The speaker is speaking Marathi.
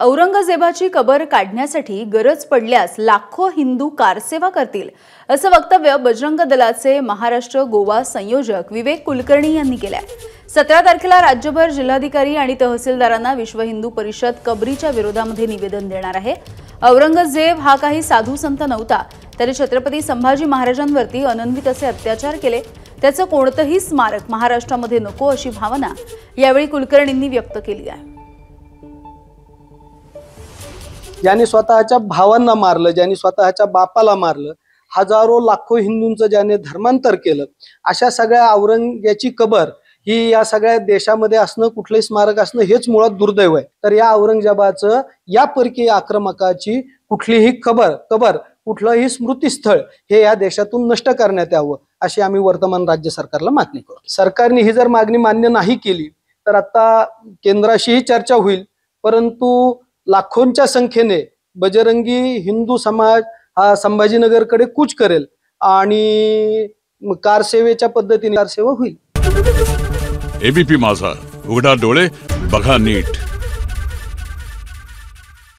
औरंगजेबाची कबर काढण्यासाठी गरज पडल्यास लाखो हिंदू कारसेवा करतील असं वक्तव्य बजरंग दलाचे महाराष्ट्र गोवा संयोजक विवेक कुलकर्णी यांनी केलंय। 17 तारखेला राज्यभर जिल्हाधिकारी आणि तहसीलदारांना विश्व हिंदू परिषद कबरीच्या विरोधामध्ये निवेदन देणार आहे। औरंगजेब हा काही साधू संत नव्हता, त्याने छत्रपती संभाजी महाराजांवरती अनन्वित असे अत्याचार केले। त्याचं कोणतंही स्मारक महाराष्ट्रामध्ये नको अशी भावना यावेळी कुलकर्णींनी व्यक्त केली आहे। ज्यांनी स्वतःच्या भावांना मारलं, ज्यांनी स्वतःच्या बापाला मारलं, हजारो लाखो हिंदूंचं ज्याने धर्मांतर केलं, अशा सगळ्या औरंग्याची कबर ही या सगळ्या देशामध्ये असणं, कुठलंही स्मारक असणं हेच मुळात दुर्दैव आहे। तर या औरंगजेबाचं, या परकीय आक्रमकाची कुठलीही कबर कुठलंही स्मृतीस्थळ हे या देशातून नष्ट करण्यात यावं अशी आम्ही वर्तमान राज्य सरकारला मागणी करू। सरकारने ही जर मागणी मान्य नाही केली तर आता केंद्राशीही चर्चा होईल, परंतु लाखोंच्या संख्येने बजरंगी हिंदू समाज हा संभाजीनगरकडे कूच करेल आणि कारसेवेच्या पद्धतीने कारसेवा होईल। एबीपी माझा, उघडा डोळे बघा नीट।